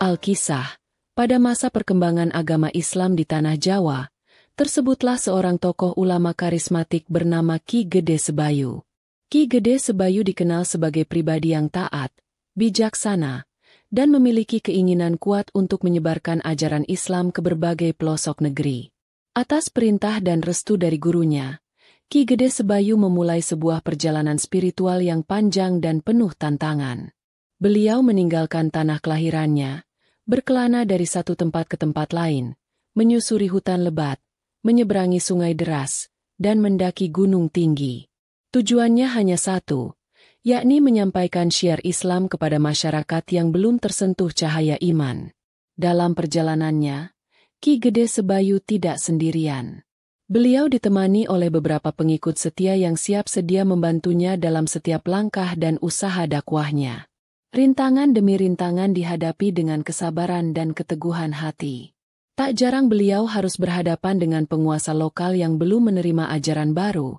Alkisah, pada masa perkembangan agama Islam di Tanah Jawa, tersebutlah seorang tokoh ulama karismatik bernama Ki Gede Sebayu. Ki Gede Sebayu dikenal sebagai pribadi yang taat, bijaksana, dan memiliki keinginan kuat untuk menyebarkan ajaran Islam ke berbagai pelosok negeri. Atas perintah dan restu dari gurunya, Ki Gede Sebayu memulai sebuah perjalanan spiritual yang panjang dan penuh tantangan. Beliau meninggalkan tanah kelahirannya, berkelana dari satu tempat ke tempat lain, menyusuri hutan lebat, menyeberangi sungai deras, dan mendaki gunung tinggi. Tujuannya hanya satu, yakni menyampaikan syiar Islam kepada masyarakat yang belum tersentuh cahaya iman. Dalam perjalanannya, Ki Gede Sebayu tidak sendirian. Beliau ditemani oleh beberapa pengikut setia yang siap sedia membantunya dalam setiap langkah dan usaha dakwahnya. Rintangan demi rintangan dihadapi dengan kesabaran dan keteguhan hati. Tak jarang beliau harus berhadapan dengan penguasa lokal yang belum menerima ajaran baru,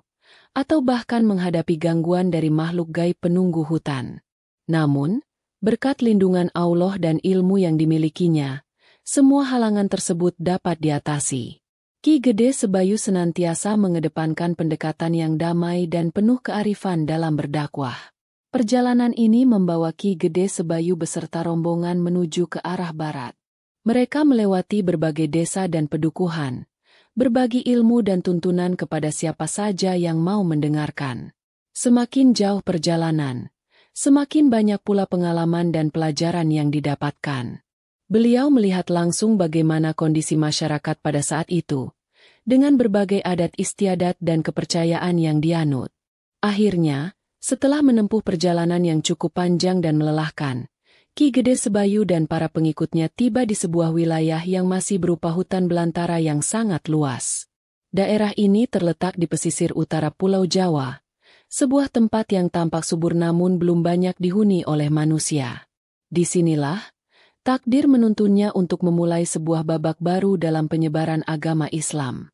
atau bahkan menghadapi gangguan dari makhluk gaib penunggu hutan. Namun, berkat lindungan Allah dan ilmu yang dimilikinya, semua halangan tersebut dapat diatasi. Ki Gede Sebayu senantiasa mengedepankan pendekatan yang damai dan penuh kearifan dalam berdakwah. Perjalanan ini membawa Ki Gede Sebayu beserta rombongan menuju ke arah barat. Mereka melewati berbagai desa dan pedukuhan, berbagi ilmu dan tuntunan kepada siapa saja yang mau mendengarkan. Semakin jauh perjalanan, semakin banyak pula pengalaman dan pelajaran yang didapatkan. Beliau melihat langsung bagaimana kondisi masyarakat pada saat itu, dengan berbagai adat istiadat dan kepercayaan yang dianut. Akhirnya, setelah menempuh perjalanan yang cukup panjang dan melelahkan, Ki Gede Sebayu dan para pengikutnya tiba di sebuah wilayah yang masih berupa hutan belantara yang sangat luas. Daerah ini terletak di pesisir utara Pulau Jawa, sebuah tempat yang tampak subur namun belum banyak dihuni oleh manusia. Disinilah, takdir menuntunnya untuk memulai sebuah babak baru dalam penyebaran agama Islam.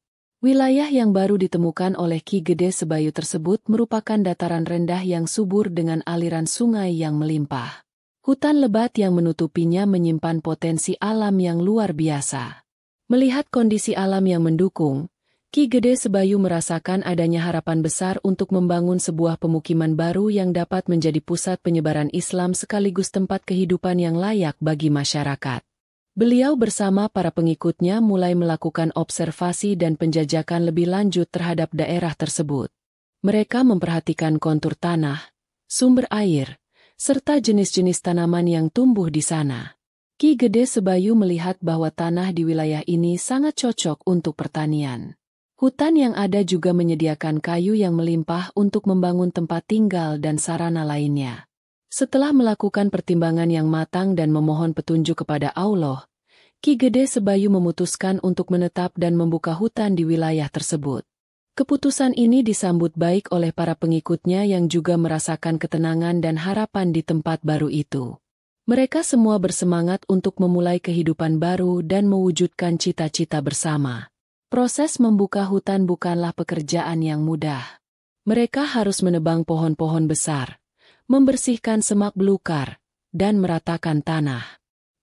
Wilayah yang baru ditemukan oleh Ki Gede Sebayu tersebut merupakan dataran rendah yang subur dengan aliran sungai yang melimpah. Hutan lebat yang menutupinya menyimpan potensi alam yang luar biasa. Melihat kondisi alam yang mendukung, Ki Gede Sebayu merasakan adanya harapan besar untuk membangun sebuah pemukiman baru yang dapat menjadi pusat penyebaran Islam sekaligus tempat kehidupan yang layak bagi masyarakat. Beliau bersama para pengikutnya mulai melakukan observasi dan penjajakan lebih lanjut terhadap daerah tersebut. Mereka memperhatikan kontur tanah, sumber air, serta jenis-jenis tanaman yang tumbuh di sana. Ki Gede Sebayu melihat bahwa tanah di wilayah ini sangat cocok untuk pertanian. Hutan yang ada juga menyediakan kayu yang melimpah untuk membangun tempat tinggal dan sarana lainnya. Setelah melakukan pertimbangan yang matang dan memohon petunjuk kepada Allah, Ki Gede Sebayu memutuskan untuk menetap dan membuka hutan di wilayah tersebut. Keputusan ini disambut baik oleh para pengikutnya yang juga merasakan ketenangan dan harapan di tempat baru itu. Mereka semua bersemangat untuk memulai kehidupan baru dan mewujudkan cita-cita bersama. Proses membuka hutan bukanlah pekerjaan yang mudah. Mereka harus menebang pohon-pohon besar, membersihkan semak belukar, dan meratakan tanah.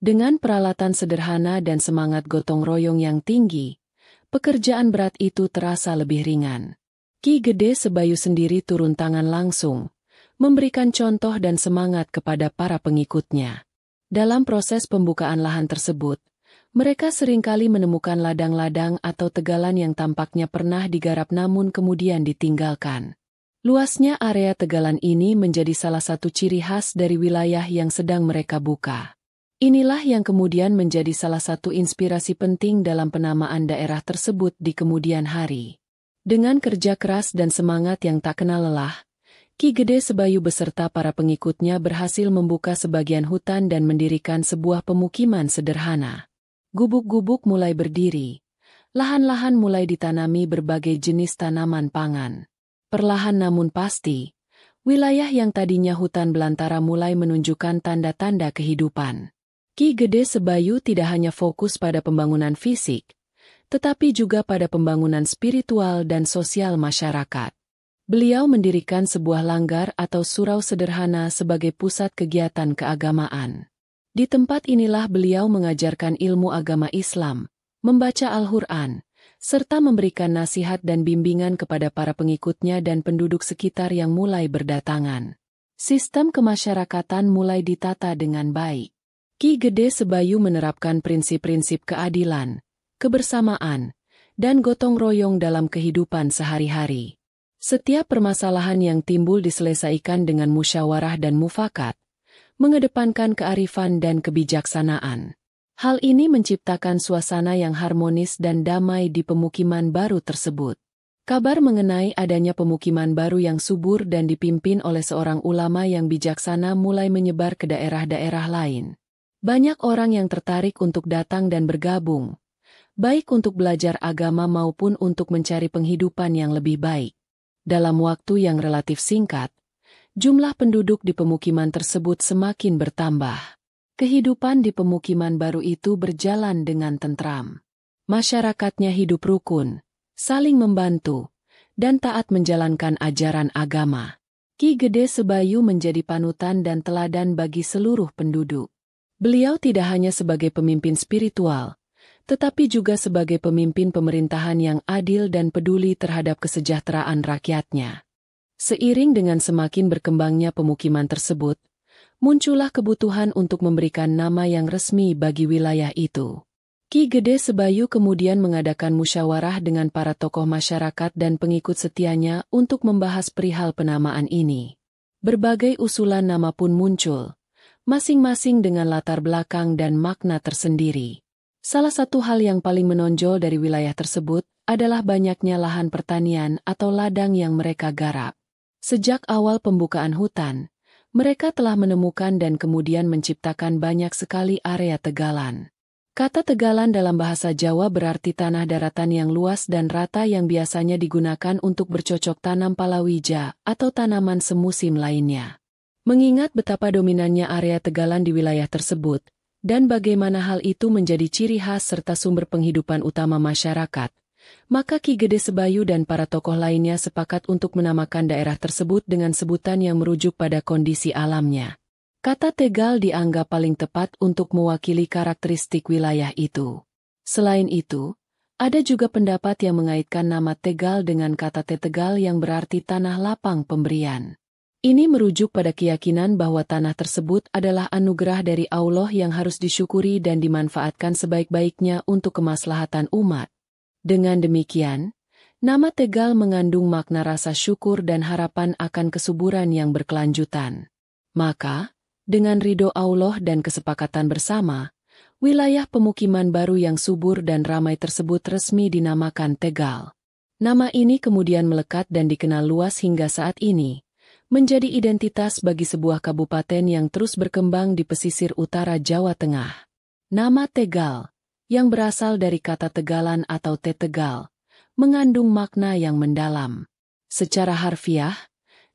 Dengan peralatan sederhana dan semangat gotong royong yang tinggi, pekerjaan berat itu terasa lebih ringan. Ki Gede Sebayu sendiri turun tangan langsung, memberikan contoh dan semangat kepada para pengikutnya. Dalam proses pembukaan lahan tersebut, mereka seringkali menemukan ladang-ladang atau tegalan yang tampaknya pernah digarap namun kemudian ditinggalkan. Luasnya area tegalan ini menjadi salah satu ciri khas dari wilayah yang sedang mereka buka. Inilah yang kemudian menjadi salah satu inspirasi penting dalam penamaan daerah tersebut di kemudian hari. Dengan kerja keras dan semangat yang tak kenal lelah, Ki Gede Sebayu beserta para pengikutnya berhasil membuka sebagian hutan dan mendirikan sebuah pemukiman sederhana. Gubuk-gubuk mulai berdiri, lahan-lahan mulai ditanami berbagai jenis tanaman pangan. Perlahan namun pasti, wilayah yang tadinya hutan belantara mulai menunjukkan tanda-tanda kehidupan. Ki Gede Sebayu tidak hanya fokus pada pembangunan fisik, tetapi juga pada pembangunan spiritual dan sosial masyarakat. Beliau mendirikan sebuah langgar atau surau sederhana sebagai pusat kegiatan keagamaan. Di tempat inilah beliau mengajarkan ilmu agama Islam, membaca Al-Quran, serta memberikan nasihat dan bimbingan kepada para pengikutnya dan penduduk sekitar yang mulai berdatangan. Sistem kemasyarakatan mulai ditata dengan baik. Ki Gede Sebayu menerapkan prinsip-prinsip keadilan, kebersamaan, dan gotong royong dalam kehidupan sehari-hari. Setiap permasalahan yang timbul diselesaikan dengan musyawarah dan mufakat, mengedepankan kearifan dan kebijaksanaan. Hal ini menciptakan suasana yang harmonis dan damai di pemukiman baru tersebut. Kabar mengenai adanya pemukiman baru yang subur dan dipimpin oleh seorang ulama yang bijaksana mulai menyebar ke daerah-daerah lain. Banyak orang yang tertarik untuk datang dan bergabung, baik untuk belajar agama maupun untuk mencari penghidupan yang lebih baik. Dalam waktu yang relatif singkat, jumlah penduduk di pemukiman tersebut semakin bertambah. Kehidupan di pemukiman baru itu berjalan dengan tentram. Masyarakatnya hidup rukun, saling membantu, dan taat menjalankan ajaran agama. Ki Gede Sebayu menjadi panutan dan teladan bagi seluruh penduduk. Beliau tidak hanya sebagai pemimpin spiritual, tetapi juga sebagai pemimpin pemerintahan yang adil dan peduli terhadap kesejahteraan rakyatnya. Seiring dengan semakin berkembangnya pemukiman tersebut, muncullah kebutuhan untuk memberikan nama yang resmi bagi wilayah itu. Ki Gede Sebayu kemudian mengadakan musyawarah dengan para tokoh masyarakat dan pengikut setianya untuk membahas perihal penamaan ini. Berbagai usulan nama pun muncul, masing-masing dengan latar belakang dan makna tersendiri. Salah satu hal yang paling menonjol dari wilayah tersebut adalah banyaknya lahan pertanian atau ladang yang mereka garap. Sejak awal pembukaan hutan, mereka telah menemukan dan kemudian menciptakan banyak sekali area tegalan. Kata tegalan dalam bahasa Jawa berarti tanah daratan yang luas dan rata yang biasanya digunakan untuk bercocok tanam palawija atau tanaman semusim lainnya. Mengingat betapa dominannya area tegalan di wilayah tersebut, dan bagaimana hal itu menjadi ciri khas serta sumber penghidupan utama masyarakat, maka Ki Gede Sebayu dan para tokoh lainnya sepakat untuk menamakan daerah tersebut dengan sebutan yang merujuk pada kondisi alamnya. Kata Tegal dianggap paling tepat untuk mewakili karakteristik wilayah itu. Selain itu, ada juga pendapat yang mengaitkan nama Tegal dengan kata Tetegal yang berarti tanah lapang pemberian. Ini merujuk pada keyakinan bahwa tanah tersebut adalah anugerah dari Allah yang harus disyukuri dan dimanfaatkan sebaik-baiknya untuk kemaslahatan umat. Dengan demikian, nama Tegal mengandung makna rasa syukur dan harapan akan kesuburan yang berkelanjutan. Maka, dengan ridho Allah dan kesepakatan bersama, wilayah pemukiman baru yang subur dan ramai tersebut resmi dinamakan Tegal. Nama ini kemudian melekat dan dikenal luas hingga saat ini, menjadi identitas bagi sebuah kabupaten yang terus berkembang di pesisir utara Jawa Tengah. Nama Tegal, yang berasal dari kata tegalan atau tetegal, mengandung makna yang mendalam. Secara harfiah,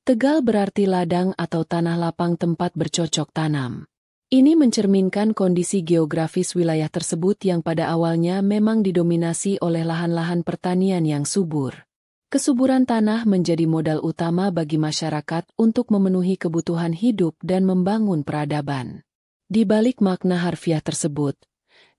Tegal berarti ladang atau tanah lapang tempat bercocok tanam. Ini mencerminkan kondisi geografis wilayah tersebut yang pada awalnya memang didominasi oleh lahan-lahan pertanian yang subur. Kesuburan tanah menjadi modal utama bagi masyarakat untuk memenuhi kebutuhan hidup dan membangun peradaban. Di balik makna harfiah tersebut,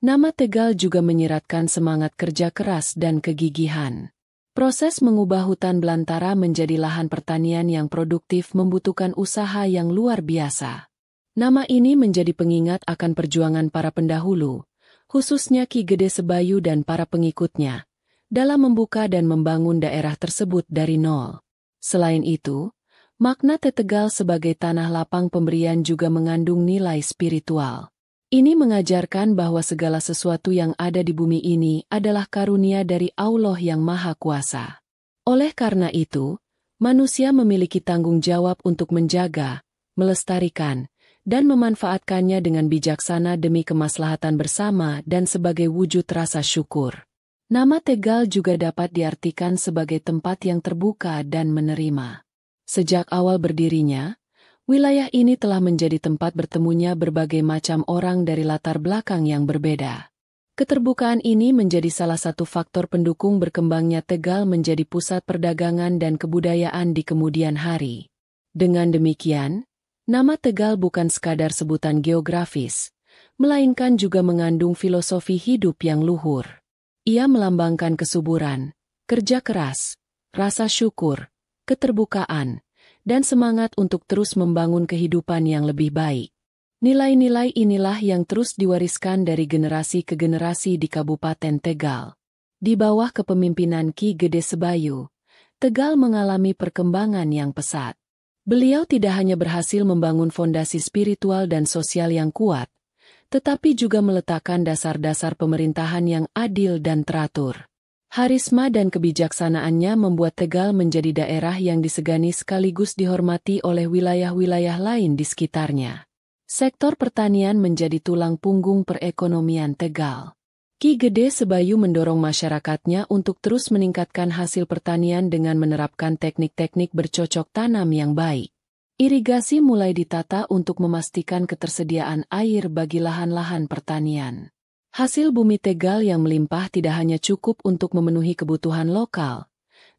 nama Tegal juga menyiratkan semangat kerja keras dan kegigihan. Proses mengubah hutan belantara menjadi lahan pertanian yang produktif membutuhkan usaha yang luar biasa. Nama ini menjadi pengingat akan perjuangan para pendahulu, khususnya Ki Gede Sebayu dan para pengikutnya, dalam membuka dan membangun daerah tersebut dari nol. Selain itu, makna Tetegal sebagai tanah lapang pemberian juga mengandung nilai spiritual. Ini mengajarkan bahwa segala sesuatu yang ada di bumi ini adalah karunia dari Allah yang Maha Kuasa. Oleh karena itu, manusia memiliki tanggung jawab untuk menjaga, melestarikan, dan memanfaatkannya dengan bijaksana demi kemaslahatan bersama dan sebagai wujud rasa syukur. Nama Tegal juga dapat diartikan sebagai tempat yang terbuka dan menerima. Sejak awal berdirinya, wilayah ini telah menjadi tempat bertemunya berbagai macam orang dari latar belakang yang berbeda. Keterbukaan ini menjadi salah satu faktor pendukung berkembangnya Tegal menjadi pusat perdagangan dan kebudayaan di kemudian hari. Dengan demikian, nama Tegal bukan sekadar sebutan geografis, melainkan juga mengandung filosofi hidup yang luhur. Ia melambangkan kesuburan, kerja keras, rasa syukur, keterbukaan, dan semangat untuk terus membangun kehidupan yang lebih baik. Nilai-nilai inilah yang terus diwariskan dari generasi ke generasi di Kabupaten Tegal. Di bawah kepemimpinan Ki Gede Sebayu, Tegal mengalami perkembangan yang pesat. Beliau tidak hanya berhasil membangun fondasi spiritual dan sosial yang kuat, tetapi juga meletakkan dasar-dasar pemerintahan yang adil dan teratur. Harisma dan kebijaksanaannya membuat Tegal menjadi daerah yang disegani sekaligus dihormati oleh wilayah-wilayah lain di sekitarnya. Sektor pertanian menjadi tulang punggung perekonomian Tegal. Ki Gede Sebayu mendorong masyarakatnya untuk terus meningkatkan hasil pertanian dengan menerapkan teknik-teknik bercocok tanam yang baik. Irigasi mulai ditata untuk memastikan ketersediaan air bagi lahan-lahan pertanian. Hasil bumi Tegal yang melimpah tidak hanya cukup untuk memenuhi kebutuhan lokal,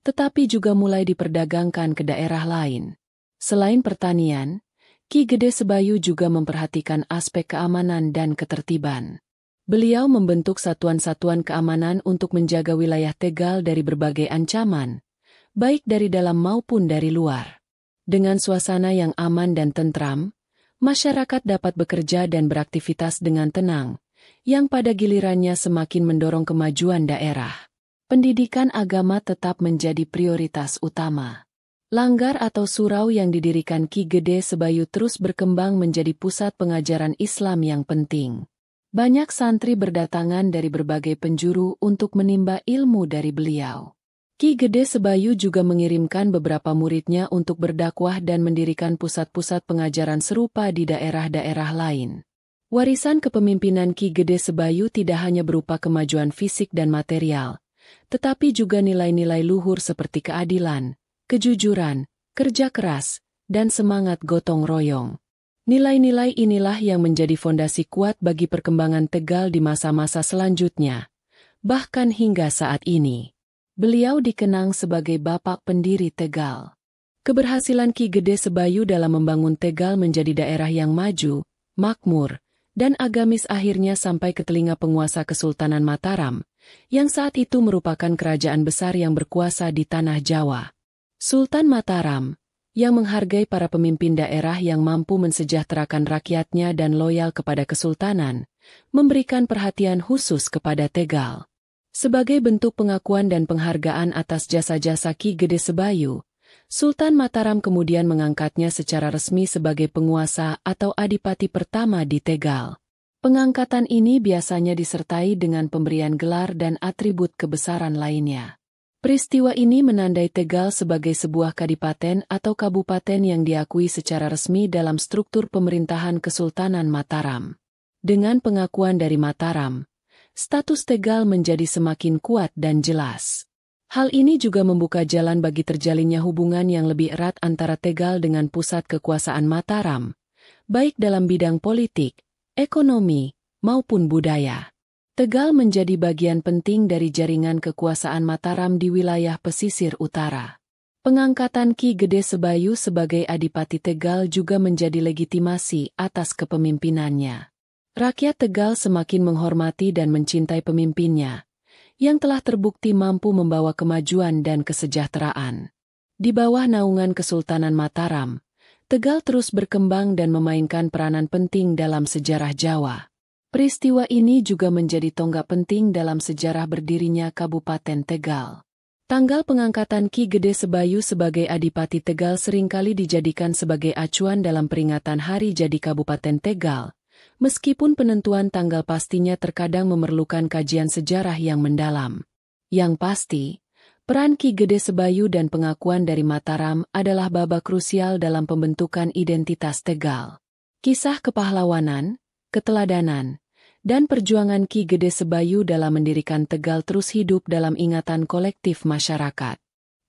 tetapi juga mulai diperdagangkan ke daerah lain. Selain pertanian, Ki Gede Sebayu juga memperhatikan aspek keamanan dan ketertiban. Beliau membentuk satuan-satuan keamanan untuk menjaga wilayah Tegal dari berbagai ancaman, baik dari dalam maupun dari luar. Dengan suasana yang aman dan tentram, masyarakat dapat bekerja dan beraktivitas dengan tenang, yang pada gilirannya semakin mendorong kemajuan daerah. Pendidikan agama tetap menjadi prioritas utama. Langgar atau surau yang didirikan Ki Gede Sebayu terus berkembang menjadi pusat pengajaran Islam yang penting. Banyak santri berdatangan dari berbagai penjuru untuk menimba ilmu dari beliau. Ki Gede Sebayu juga mengirimkan beberapa muridnya untuk berdakwah dan mendirikan pusat-pusat pengajaran serupa di daerah-daerah lain. Warisan kepemimpinan Ki Gede Sebayu tidak hanya berupa kemajuan fisik dan material, tetapi juga nilai-nilai luhur seperti keadilan, kejujuran, kerja keras, dan semangat gotong royong. Nilai-nilai inilah yang menjadi fondasi kuat bagi perkembangan Tegal di masa-masa selanjutnya, bahkan hingga saat ini. Beliau dikenang sebagai bapak pendiri Tegal. Keberhasilan Ki Gede Sebayu dalam membangun Tegal menjadi daerah yang maju, makmur, dan agamis akhirnya sampai ke telinga penguasa Kesultanan Mataram, yang saat itu merupakan kerajaan besar yang berkuasa di tanah Jawa. Sultan Mataram, yang menghargai para pemimpin daerah yang mampu mensejahterakan rakyatnya dan loyal kepada kesultanan, memberikan perhatian khusus kepada Tegal. Sebagai bentuk pengakuan dan penghargaan atas jasa-jasa Ki Gede Sebayu, Sultan Mataram kemudian mengangkatnya secara resmi sebagai penguasa atau adipati pertama di Tegal. Pengangkatan ini biasanya disertai dengan pemberian gelar dan atribut kebesaran lainnya. Peristiwa ini menandai Tegal sebagai sebuah kadipaten atau kabupaten yang diakui secara resmi dalam struktur pemerintahan Kesultanan Mataram. Dengan pengakuan dari Mataram, status Tegal menjadi semakin kuat dan jelas. Hal ini juga membuka jalan bagi terjalinnya hubungan yang lebih erat antara Tegal dengan pusat kekuasaan Mataram, baik dalam bidang politik, ekonomi, maupun budaya. Tegal menjadi bagian penting dari jaringan kekuasaan Mataram di wilayah pesisir utara. Pengangkatan Ki Gede Sebayu sebagai Adipati Tegal juga menjadi legitimasi atas kepemimpinannya. Rakyat Tegal semakin menghormati dan mencintai pemimpinnya, yang telah terbukti mampu membawa kemajuan dan kesejahteraan. Di bawah naungan Kesultanan Mataram, Tegal terus berkembang dan memainkan peranan penting dalam sejarah Jawa. Peristiwa ini juga menjadi tonggak penting dalam sejarah berdirinya Kabupaten Tegal. Tanggal pengangkatan Ki Gede Sebayu sebagai Adipati Tegal seringkali dijadikan sebagai acuan dalam peringatan Hari Jadi Kabupaten Tegal, meskipun penentuan tanggal pastinya terkadang memerlukan kajian sejarah yang mendalam. Yang pasti, peran Ki Gede Sebayu dan pengakuan dari Mataram adalah babak krusial dalam pembentukan identitas Tegal. Kisah kepahlawanan, keteladanan, dan perjuangan Ki Gede Sebayu dalam mendirikan Tegal terus hidup dalam ingatan kolektif masyarakat.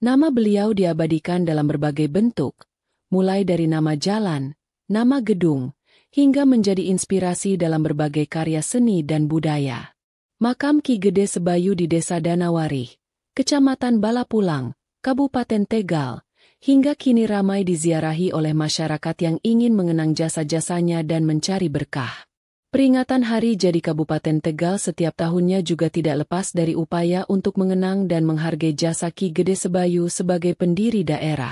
Nama beliau diabadikan dalam berbagai bentuk, mulai dari nama jalan, nama gedung, hingga menjadi inspirasi dalam berbagai karya seni dan budaya. Makam Ki Gede Sebayu di Desa Danawarih, Kecamatan Balapulang, Kabupaten Tegal, hingga kini ramai diziarahi oleh masyarakat yang ingin mengenang jasa-jasanya dan mencari berkah. Peringatan Hari Jadi Kabupaten Tegal setiap tahunnya juga tidak lepas dari upaya untuk mengenang dan menghargai jasa Ki Gede Sebayu sebagai pendiri daerah.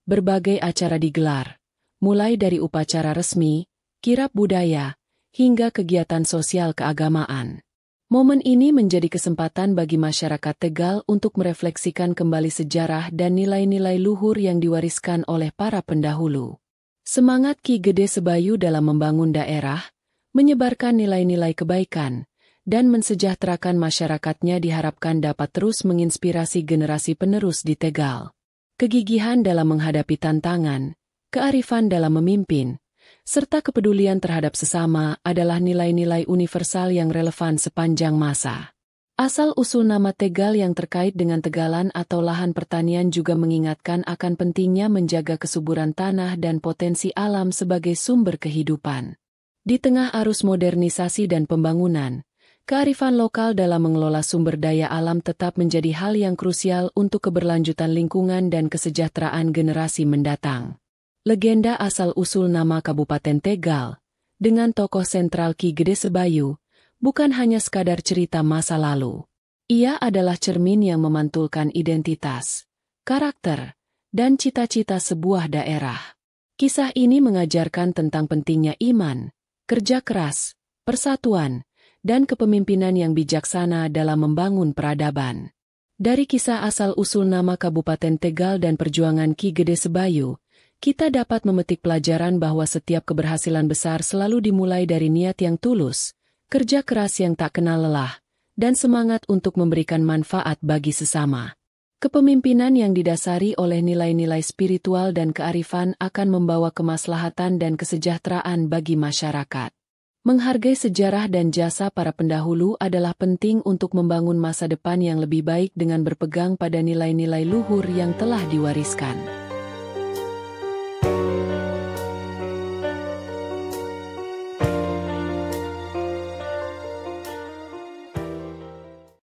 Berbagai acara digelar, mulai dari upacara resmi, kirab budaya, hingga kegiatan sosial keagamaan. Momen ini menjadi kesempatan bagi masyarakat Tegal untuk merefleksikan kembali sejarah dan nilai-nilai luhur yang diwariskan oleh para pendahulu. Semangat Ki Gede Sebayu dalam membangun daerah, menyebarkan nilai-nilai kebaikan, dan mensejahterakan masyarakatnya diharapkan dapat terus menginspirasi generasi penerus di Tegal. Kegigihan dalam menghadapi tantangan, kearifan dalam memimpin, serta kepedulian terhadap sesama adalah nilai-nilai universal yang relevan sepanjang masa. Asal-usul nama Tegal yang terkait dengan tegalan atau lahan pertanian juga mengingatkan akan pentingnya menjaga kesuburan tanah dan potensi alam sebagai sumber kehidupan. Di tengah arus modernisasi dan pembangunan, kearifan lokal dalam mengelola sumber daya alam tetap menjadi hal yang krusial untuk keberlanjutan lingkungan dan kesejahteraan generasi mendatang. Legenda asal-usul nama Kabupaten Tegal, dengan tokoh sentral Ki Gede Sebayu, bukan hanya sekadar cerita masa lalu. Ia adalah cermin yang memantulkan identitas, karakter, dan cita-cita sebuah daerah. Kisah ini mengajarkan tentang pentingnya iman, kerja keras, persatuan, dan kepemimpinan yang bijaksana dalam membangun peradaban. Dari kisah asal-usul nama Kabupaten Tegal dan perjuangan Ki Gede Sebayu, kita dapat memetik pelajaran bahwa setiap keberhasilan besar selalu dimulai dari niat yang tulus, kerja keras yang tak kenal lelah, dan semangat untuk memberikan manfaat bagi sesama. Kepemimpinan yang didasari oleh nilai-nilai spiritual dan kearifan akan membawa kemaslahatan dan kesejahteraan bagi masyarakat. Menghargai sejarah dan jasa para pendahulu adalah penting untuk membangun masa depan yang lebih baik dengan berpegang pada nilai-nilai luhur yang telah diwariskan.